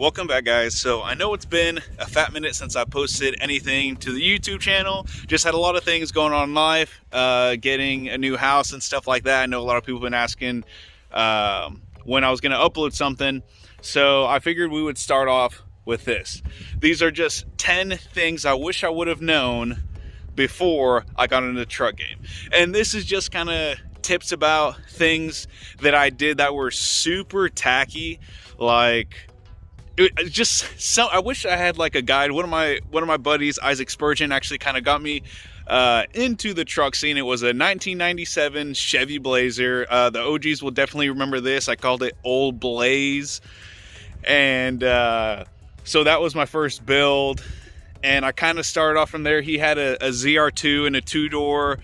Welcome back, guys. So I know it's been a fat minute since I posted anything to the YouTube channel. Just had a lot of things going on in life, getting a new house and stuff like that. I know a lot of people have been asking when I was going to upload something. So I figured we would start off with this. These are just 10 things I wish I would have known before I got into the truck game. And this is just kind of tips about things that I did that were super tacky. Like, I wish I had like a guide. One of my buddies, Isaac Spurgeon, actually kind of got me into the truck scene. It was a 1997 Chevy Blazer. The OGs will definitely remember this. I called it Old Blaze. And so that was my first build. And I kind of started off from there. He had a ZR2 and a two-door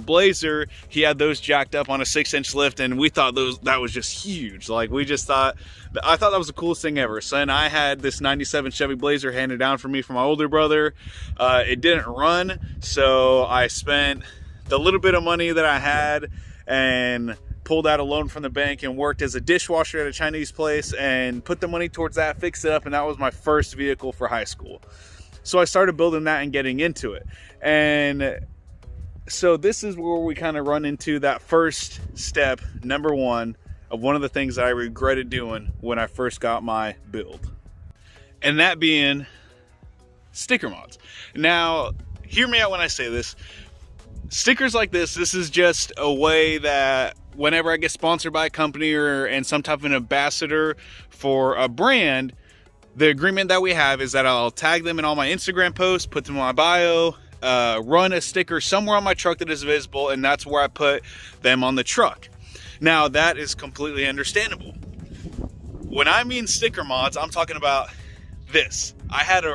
Blazer. He had those jacked up on a 6-inch lift, and we thought that was just huge. Like, I thought that was the coolest thing ever. So then I had this 97 Chevy Blazer handed down for me from my older brother. It didn't run, so I spent the little bit of money that I had and pulled out a loan from the bank and worked as a dishwasher at a Chinese place and put the money towards that, fixed it up, and that was my first vehicle for high school. So I started building that and getting into it. And so this is where we kind of run into that first step, number one, of one of the things that I regretted doing when I first got my build. And that being sticker mods. Now, hear me out when I say this. Stickers like this is just a way that whenever I get sponsored by a company and some type of an ambassador for a brand, the agreement that we have is that I'll tag them in all my Instagram posts, put them in my bio, run a sticker somewhere on my truck that is visible, and that's where I put them on the truck. Now, that is completely understandable. When I mean sticker mods, I'm talking about this. I had a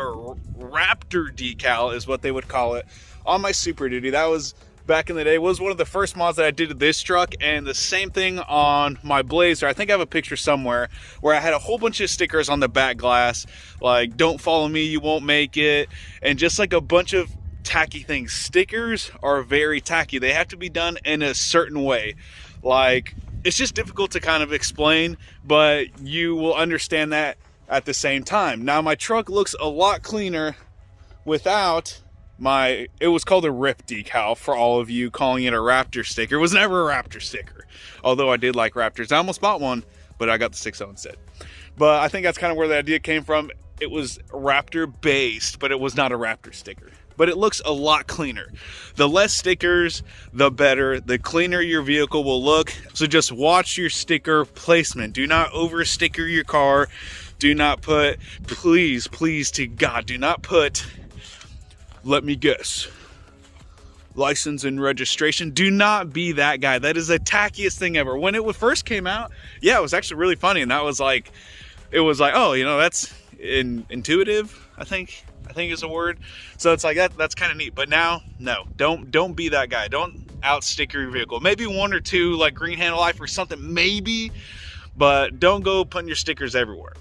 Raptor decal, is what they would call it, on my Super Duty. That was, back in the day, was one of the first mods that I did to this truck, and the same thing on my Blazer. I think I have a picture somewhere where I had a whole bunch of stickers on the back glass, like "Don't follow me, you won't make it," and just like a bunch of tacky things. Stickers are very tacky. They have to be done in a certain way. Like, it's just difficult to kind of explain, but you will understand that at the same time. Now, my truck looks a lot cleaner without it was called a RIP decal for all of you calling it a Raptor sticker. It was never a Raptor sticker, although I did like Raptors. I almost bought one, but I got the 6.0 instead. But I think that's kind of where the idea came from. It was Raptor based, but it was not a Raptor sticker. But it looks a lot cleaner. The less stickers, the better. The cleaner your vehicle will look. So just watch your sticker placement. Do not over sticker your car. Do not put, please to God, do not put, let me guess, license and registration. Do not be that guy. That is the tackiest thing ever. When it first came out, yeah, it was actually really funny. And that was like, it was like, oh, that's intuitive, I think is a word. So it's like, that's kind of neat. But now, no, don't be that guy. Don't out sticker your vehicle. Maybe one or two, like Green Handle Life or something, maybe, but don't go putting your stickers everywhere.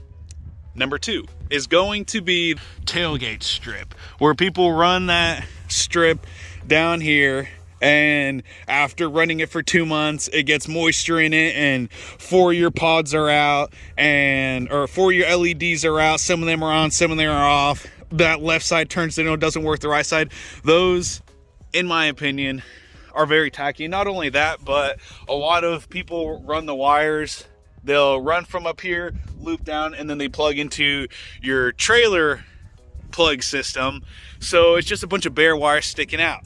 Number two is going to be Tailgate Strip, where people run that strip down here, and after running it for 2 months, it gets moisture in it, and 4 of your pods are out, or 4 of your LEDs are out. Some of them are on, some of them are off. That left side turns, doesn't work the right side. Those, in my opinion, are very tacky. Not only that, but a lot of people run the wires. They'll run from up here, loop down, and then they plug into your trailer plug system. So it's just a bunch of bare wires sticking out.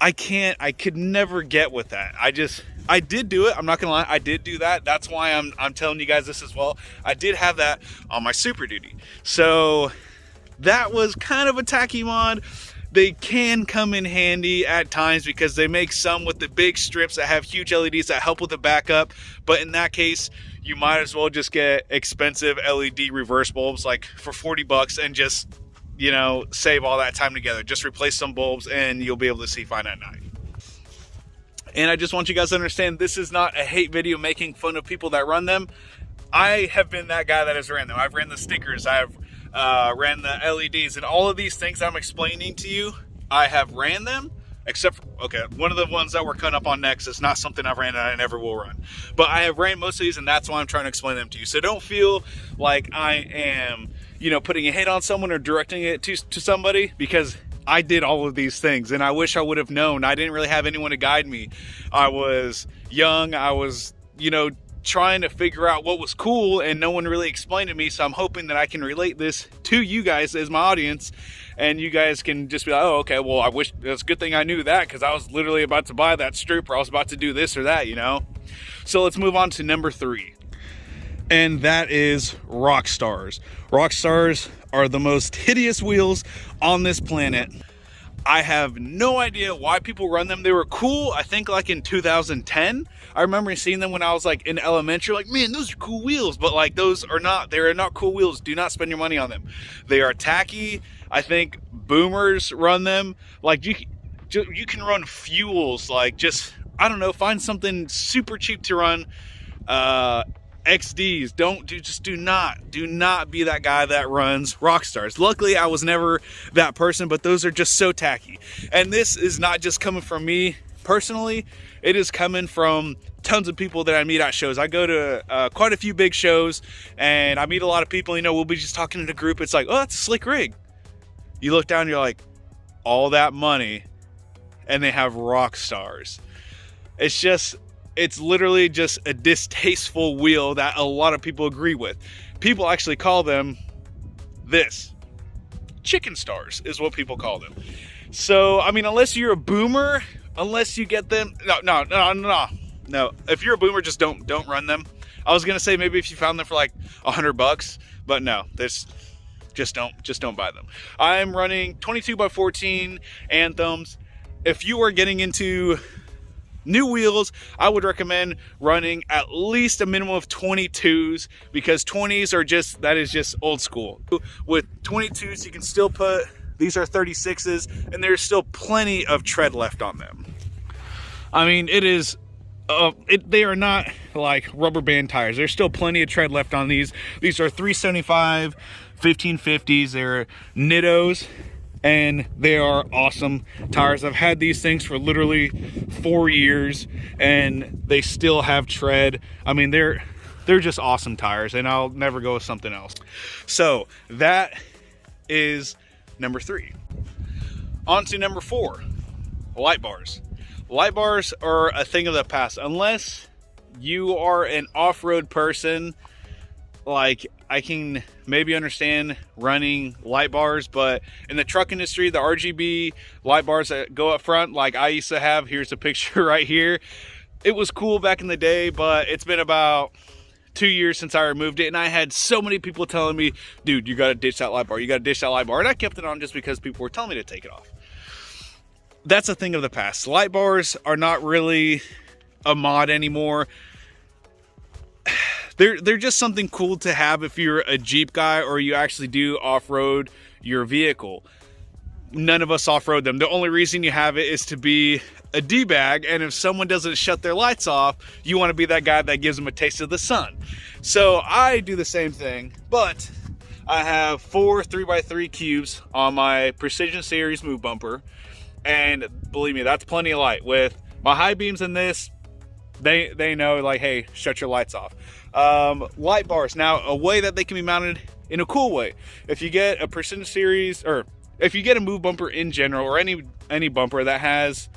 I could never get with that. I did do it. I'm not gonna lie. I did do that. That's why I'm telling you guys this as well. I did have that on my Super Duty. So that was kind of a tacky mod. They can come in handy at times because they make some with the big strips that have huge LEDs that help with the backup. But in that case, you might as well just get expensive LED reverse bulbs, like for 40 bucks, and just, save all that time together. Just replace some bulbs and you'll be able to see fine at night. And I just want you guys to understand, this is not a hate video making fun of people that run them. I have been that guy that has ran them. I've ran the stickers. I've ran the LEDs, and all of these things I'm explaining to you, I have ran them, except for, okay, one of the ones that we're cutting up on next is not something I've ran and I never will run. But I have ran most of these, and that's why I'm trying to explain them to you. So don't feel like I am, putting a hit on someone or directing it to somebody, because I did all of these things, and I wish I would have known. I didn't really have anyone to guide me. I was young. I was, trying to figure out what was cool, and no one really explained to me. So I'm hoping that I can relate this to you guys as my audience, and you guys can just be like, oh, okay, well, I wish it's a good thing I knew that, because I was literally about to buy that strip, or I was about to do this or that, So let's move on to number 3. And that is Rockstars. Rockstars are the most hideous wheels on this planet. I have no idea why people run them. They were cool, I think, like in 2010. I remember seeing them when I was like in elementary, like, man, those are cool wheels. But like, they're not cool wheels. Do not spend your money on them. They are tacky. I think boomers run them. Like, you can run fuels, like, just, I don't know, find something super cheap to run. XDs, do not be that guy that runs Rockstars. Luckily, I was never that person, but those are just so tacky. And this is not just coming from me personally, it is coming from tons of people that I meet at shows. I go to quite a few big shows, and I meet a lot of people. We'll be just talking in a group. It's like, oh, that's a slick rig. You look down, you're like, all that money, and they have Rockstars. It's literally just a distasteful wheel that a lot of people agree with. People actually call them this. Chicken stars is what people call them. So, I mean, unless you're a boomer, unless you get them, no. If you're a boomer, just don't run them. I was gonna say maybe if you found them for like $100, but no, just don't buy them. I'm running 22x14 Anthems. If you are getting into new wheels, I would recommend running at least a minimum of 22s, because 20s that is just old school. With 22s, you can still put, these are 36s, and there's still plenty of tread left on them. I mean, they are not like rubber band tires. There's still plenty of tread left on these. These are 375 1550s. They're Nittos, and they are awesome tires. I've had these things for literally 4 years, and they still have tread. I mean, they're just awesome tires, and I'll never go with something else. So that is number 3. On to number 4, light bars. Light bars are a thing of the past. Unless you are an off-road person, like, I can maybe understand running light bars, but in the truck industry, the RGB light bars that go up front, like I used to have, here's a picture right here. It was cool back in the day, but it's been about 2 years since I removed it, and I had so many people telling me, dude, you gotta ditch that light bar, and I kept it on just because people were telling me to take it off. That's a thing of the past. Light bars are not really a mod anymore. They're just something cool to have if you're a Jeep guy or you actually do off-road your vehicle. None of us off-road them. The only reason you have it is to be a D-bag, and if someone doesn't shut their lights off, you want to be that guy that gives them a taste of the sun. So I do the same thing, but I have 4 3x3 cubes on my Precision Series move bumper, and believe me, that's plenty of light. With my high beams in this, they know, like, hey, shut your lights off. Light bars, now a way that they can be mounted in a cool way. If you get a Precision Series, or if you get a move bumper in general, or any bumper that has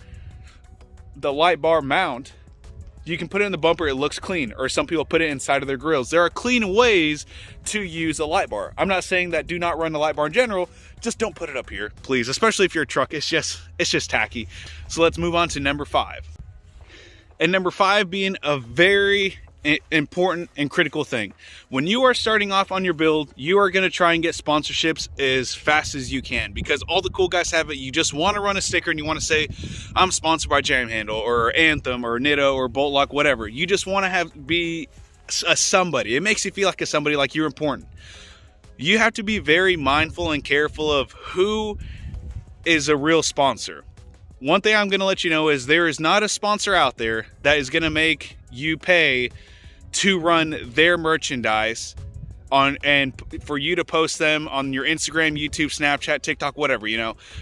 the light bar mount, you can put it in the bumper, it looks clean. Or some people put it inside of their grills. There are clean ways to use a light bar. I'm not saying that do not run the light bar in general, just don't put it up here, please, especially if you're a truck. It's just tacky. So let's move on to number 5. And number 5 being a very important and critical thing. When you are starting off on your build, you are going to try and get sponsorships as fast as you can, because all the cool guys have it. You just want to run a sticker and you want to say, I'm sponsored by Jam Handle or Anthem or Nitto or Bolt Lock, whatever. You just want to be a somebody. It makes you feel like a somebody, like you're important. You have to be very mindful and careful of who is a real sponsor. One thing I'm going to let you know is there is not a sponsor out there that is going to make you pay to run their merchandise for you to post them on your Instagram, YouTube, Snapchat, TikTok, whatever.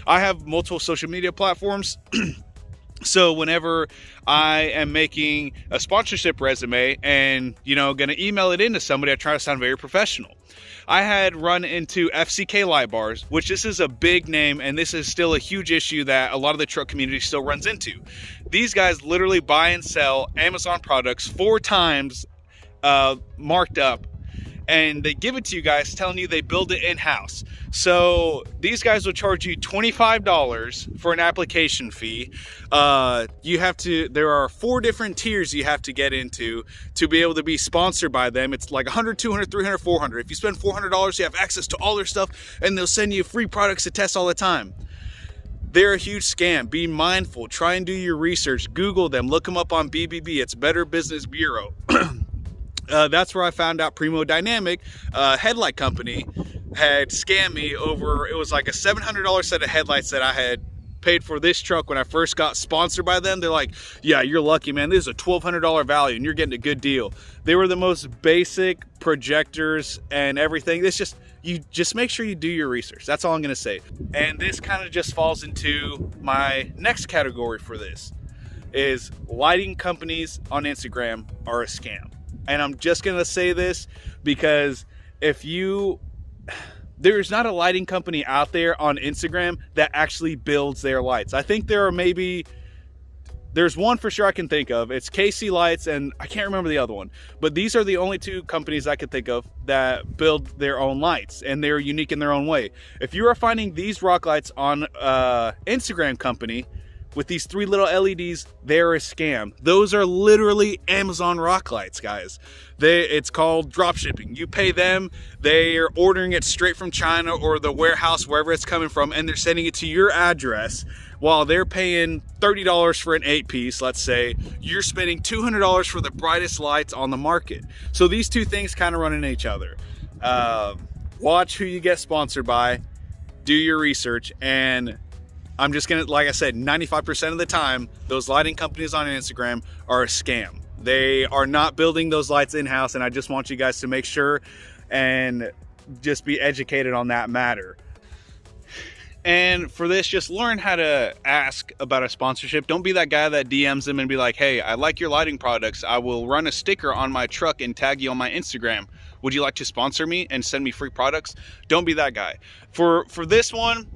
I have multiple social media platforms. So whenever I am making a sponsorship resume and, going to email it into somebody, I try to sound very professional. I had run into FCK Light Bars, which this is a big name, and this is still a huge issue that a lot of the truck community still runs into. These guys literally buy and sell Amazon products 4 times marked up, and they give it to you guys telling you they build it in-house. So these guys will charge you $25 for an application fee. There are 4 different tiers you have to get into to be able to be sponsored by them. It's like $100, $200, $300, $400. If you spend $400, you have access to all their stuff, and they'll send you free products to test all the time. They're a huge scam. Be mindful. Try and do your research. Google them. Look them up on BBB. It's Better Business Bureau. That's where I found out Primo Dynamic, headlight company, had scammed me over, it was like a $700 set of headlights that I had paid for this truck when I first got sponsored by them. They're like, yeah, you're lucky, man. This is a $1,200 value and you're getting a good deal. They were the most basic projectors and everything. You just make sure you do your research. That's all I'm going to say. And this kind of just falls into my next category for this, is lighting companies on Instagram are a scam. And I'm just going to say this because there's not a lighting company out there on Instagram that actually builds their lights. I think there's one for sure I can think of. It's KC Lights, and I can't remember the other one. But these are the only 2 companies I could think of that build their own lights, and they're unique in their own way. If you are finding these rock lights on Instagram company with these 3 little LEDs, they're a scam. Those are literally Amazon rock lights, guys. It's called drop shipping. You pay them, they are ordering it straight from China or the warehouse, wherever it's coming from, and they're sending it to your address. While they're paying $30 for an 8-piece, let's say, you're spending $200 for the brightest lights on the market. So these 2 things kind of run into each other. Watch who you get sponsored by, do your research, and I'm just gonna, like I said, 95% of the time, those lighting companies on Instagram are a scam. They are not building those lights in-house, and I just want you guys to make sure and just be educated on that matter. And for this, just learn how to ask about a sponsorship. Don't be that guy that DMs them and be like, hey, I like your lighting products. I will run a sticker on my truck and tag you on my Instagram. Would you like to sponsor me and send me free products? Don't be that guy. For this one,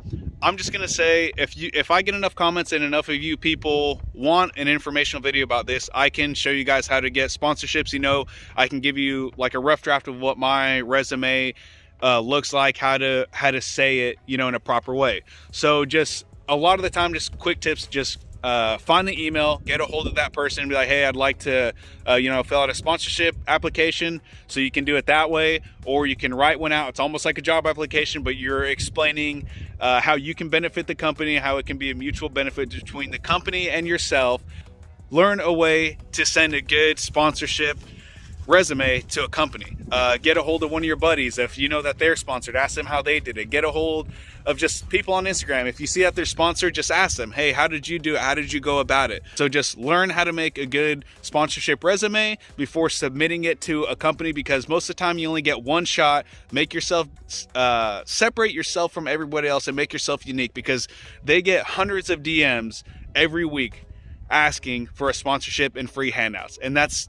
I'm just gonna say, if I get enough comments and enough of you people want an informational video about this, I can show you guys how to get sponsorships. I can give you like a rough draft of what my resume looks like, how to say it, in a proper way. So just a lot of the time, just quick tips, just find the email, get a hold of that person and be like, hey, I'd like to, fill out a sponsorship application. So you can do it that way, or you can write one out. It's almost like a job application, but you're explaining how you can benefit the company, how it can be a mutual benefit between the company and yourself. Learn a way to send a good sponsorship resume to a company. Get a hold of one of your buddies. If you know that they're sponsored, ask them how they did it. Get a hold of just people on Instagram. If you see that they're sponsored, just ask them, hey, how did you do it? How did you go about it? So just learn how to make a good sponsorship resume before submitting it to a company, because most of the time you only get one shot. Make yourself separate yourself from everybody else and make yourself unique, because they get hundreds of DMs every week asking for a sponsorship and free handouts. And that's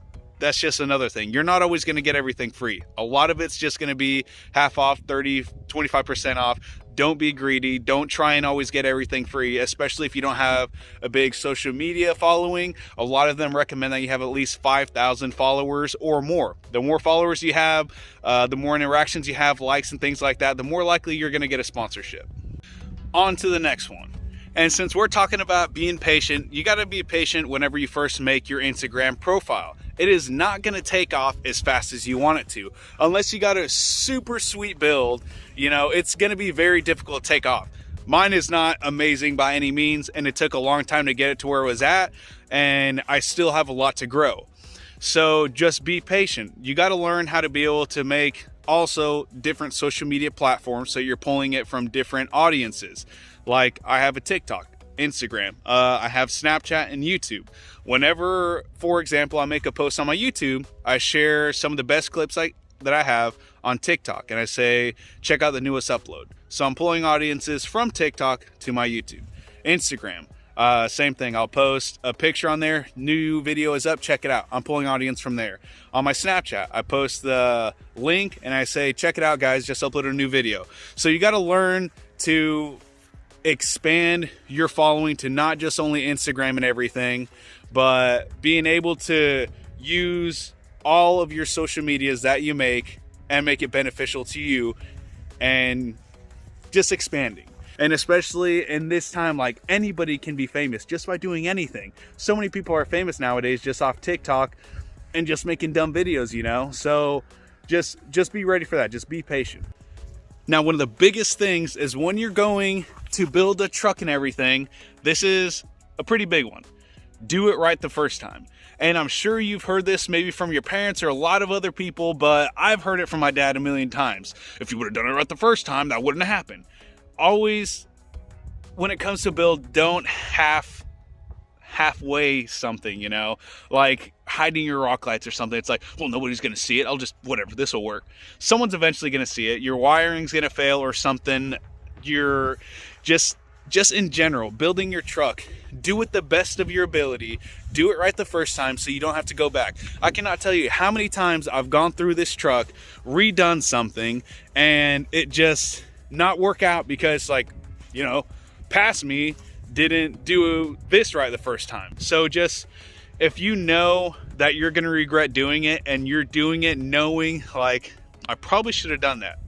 just another thing. You're not always going to get everything free. A lot of it's just going to be half off, 30, 25% off. Don't be greedy. Don't try and always get everything free, especially if you don't have a big social media following. A lot of them recommend that you have at least 5,000 followers or more. The more followers you have, the more interactions you have, likes and things like that, the more likely you're going to get a sponsorship. On to the next one. And since we're talking about being patient, you got to be patient whenever you first make your Instagram profile. It is not going to take off as fast as you want it to. Unless you got a super sweet build, it's going to be very difficult to take off. Mine is not amazing by any means, and it took a long time to get it to where it was at, and I still have a lot to grow. So just be patient. You got to learn how to be able to make also different social media platforms, so you're pulling it from different audiences. Like I have a TikTok, Instagram, I have Snapchat and YouTube. Whenever, for example, I make a post on my YouTube, I share some of the best clips that I have on TikTok, and I say, check out the newest upload. So I'm pulling audiences from TikTok to my YouTube. Instagram, same thing. I'll post a picture on there, new video is up, check it out. I'm pulling audience from there. On my Snapchat, I post the link and I say, check it out, guys, just uploaded a new video. So you got to learn to expand your following to not just only Instagram and everything, but being able to use all of your social medias that you make and make it beneficial to you, and just expanding. And especially in this time, like, anybody can be famous just by doing anything. So many people are famous nowadays just off TikTok and just making dumb videos, you know? So just be ready for that. Just be patient. Now, one of the biggest things is when you're going to build a truck and everything, this is a pretty big one. Do it right the first time. And I'm sure you've heard this maybe from your parents or a lot of other people, but I've heard it from my dad a million times. If you would have done it right the first time, that wouldn't have happened. Always, when it comes to build, don't halfway something, you know, like hiding your rock lights or something. It's like, well, nobody's going to see it. I'll just, whatever, this will work. Someone's eventually going to see it. Your wiring's going to fail or something. You're just in general, building your truck, do it the best of your ability. Do it right the first time so you don't have to go back. I cannot tell you how many times I've gone through this truck, redone something, and it just not work out because, like, you know, past me didn't do this right the first time. So just, if you know that you're going to regret doing it and you're doing it knowing, like, I probably should have done that,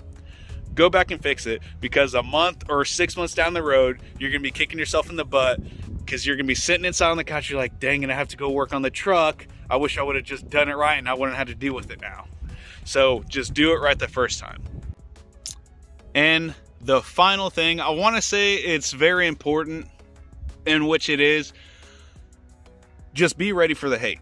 go back and fix it, because a month or 6 months down the road, you're going to be kicking yourself in the butt because you're going to be sitting inside on the couch. You're like, dang it, I have to go work on the truck. I wish I would have just done it right and I wouldn't have to deal with it now. So just do it right the first time. And the final thing, I want to say it's very important, in which it is, just be ready for the hate.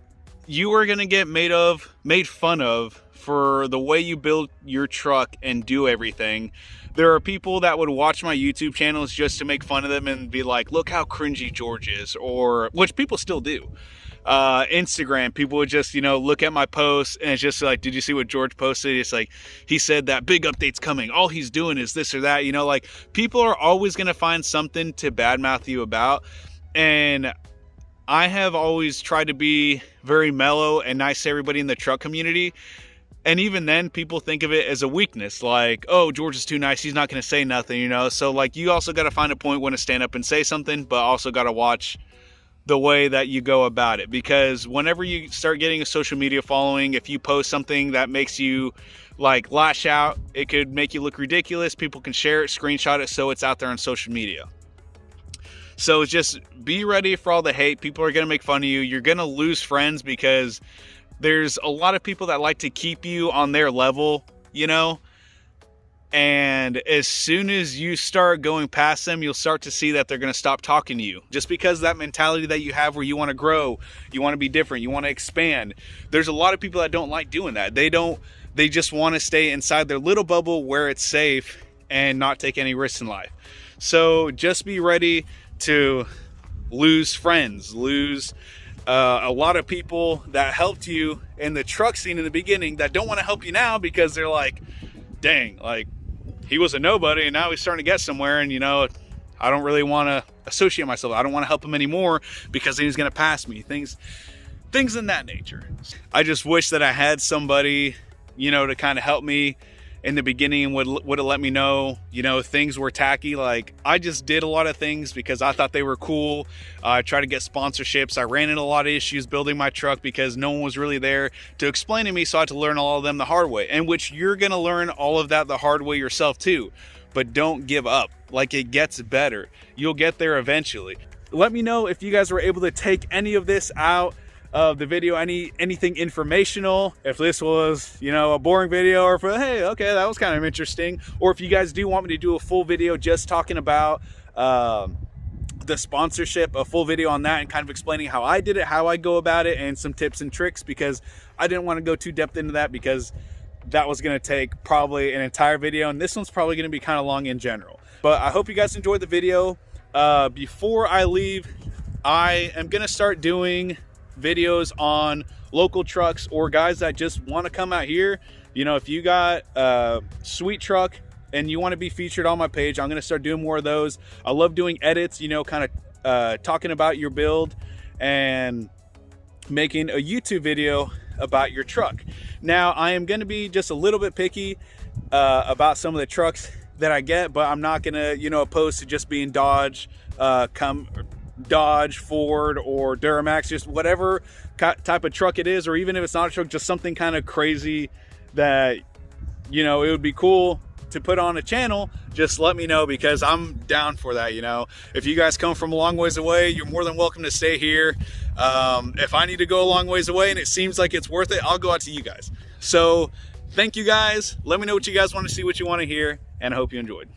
You are going to get made fun of for the way you build your truck and do everything. There are people that would watch my YouTube channels just to make fun of them and be like, look how cringy George is, or, which people still do. Instagram, people would just, you know, look at my posts and it's just like, did you see what George posted? It's like, he said that big update's coming, all he's doing is this or that, you know, like, people are always going to find something to badmouth you about. And I have always tried to be very mellow and nice to everybody in the truck community. And even then, people think of it as a weakness, like, oh, George is too nice, he's not going to say nothing, you know? So, like, you also got to find a point when to stand up and say something, but also got to watch the way that you go about it. Because whenever you start getting a social media following, if you post something that makes you, like, lash out, it could make you look ridiculous. People can share it, screenshot it, so it's out there on social media. So just be ready for all the hate. People are going to make fun of you. You're going to lose friends because there's a lot of people that like to keep you on their level, you know? And as soon as you start going past them, you'll start to see that they're going to stop talking to you. Just because that mentality that you have where you want to grow, you want to be different, you want to expand. There's a lot of people that don't like doing that. They just want to stay inside their little bubble where it's safe and not take any risks in life. So just be ready to lose friends, lose a lot of people that helped you in the truck scene in the beginning that don't want to help you now because they're like, dang, like, he was a nobody and now he's starting to get somewhere, and, you know, I don't really want to associate myself. I don't want to help him anime because he's going to pass me. Things in that nature. I just wish that I had somebody, you know, to kind of help me in the beginning and would have let me know, you know, things were tacky. Like, I just did a lot of things because I thought they were cool. I tried to get sponsorships. I ran into a lot of issues building my truck because no one was really there to explain to me, so I had to learn all of them the hard way, and which you're going to learn all of that the hard way yourself too. But don't give up. Like, it gets better. You'll get there eventually. Let me know if you guys were able to take any of this out of the video, anything informational, if this was, you know, a boring video, or if, hey, okay, that was kind of interesting, or if you guys do want me to do a full video just talking about the sponsorship, a full video on that and kind of explaining how I did it, how I go about it, and some tips and tricks, because I didn't want to go too depth into that because that was going to take probably an entire video, and this one's probably going to be kind of long in general. But I hope you guys enjoyed the video. Before I leave, I am going to start doing videos on local trucks or guys that just want to come out here, You know, if you got a sweet truck and you want to be featured on my page, I'm going to start doing more of those. I love doing edits, you know, kind of talking about your build and making a YouTube video about your truck. Now, I am going to be just a little bit picky about some of the trucks that I get, but I'm not going to, you know, opposed to just being Dodge, Dodge, Ford, or Duramax, just whatever type of truck it is, or even if it's not a truck, just something kind of crazy that, you know, it would be cool to put on a channel. Just let me know, because I'm down for that. You know, if you guys come from a long ways away, you're more than welcome to stay here. If I need to go a long ways away and it seems like it's worth it, I'll go out to you guys. So thank you guys. Let me know what you guys want to see, what you want to hear, and I hope you enjoyed.